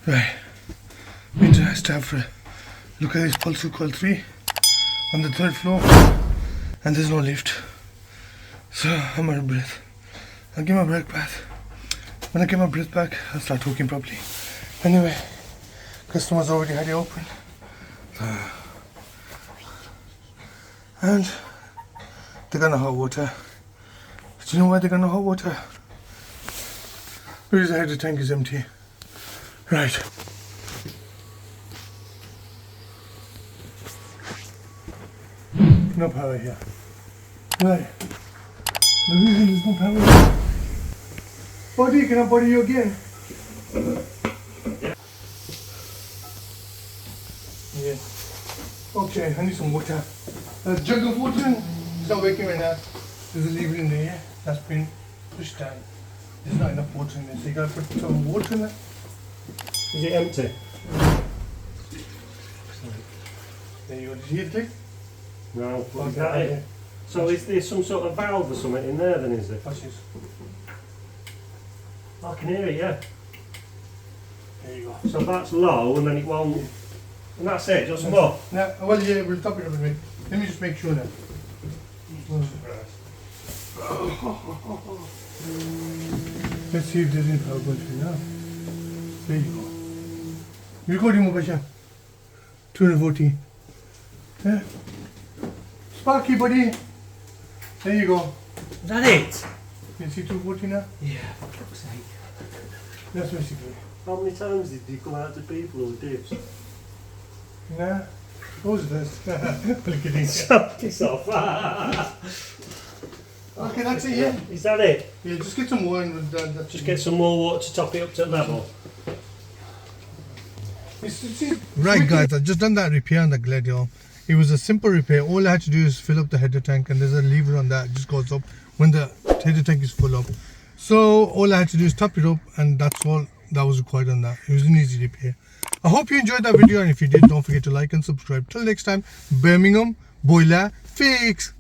Right, we just have to look at this Pulsacoil 3 on the 3rd floor, and there's no lift, so I'm out of breath. I'll get my breath back. When I get my breath back, I'll start talking properly. Anyway, customers already had it open, and they got no hot water. Do you know why they got no hot water? Because the header tank is empty. Right. No power here. Right. The reason there's no power here. Buddy, can I bother you again? Yeah. Okay, I need some water. A jug of water. It's not working right now. There's a lever in there that's been pushed down. There's not enough water in there, so you gotta put some water in it. Is it empty? There you go. Did you hear the click? No. Okay, Is that it? So is there some sort of valve or something in there then, is there? Watch this. I can hear it, yeah. There you go. So that's low and then it won't... And that's it, just more? Now, well, yeah, we'll top it up a bit. Let me just make sure now. Let's see if there's any power going through now. There you go. Recording Mubasha. 240. Yeah. Sparky, buddy. There you go. Is that it? You can see 240 now? Yeah, for fuck's sake. That's basically. How many times did you come out to people who dibs? Nah. What was this? Look at this. Piss off. Okay, that's it, yeah. Is that it? Yeah, just get some more and that's Just get some more water to top it up to level. Right guys, I've just done that repair on the Gledhill. It was a simple repair. All I had to do is fill up the header tank, and there's a lever on that. It just goes up when the header tank is full up. So all I had to do is top it up, and that's all that was required on that. It was an easy repair. I hope you enjoyed that video, and if you did, don't forget to like and subscribe. Till next time, Birmingham Boiler Fix.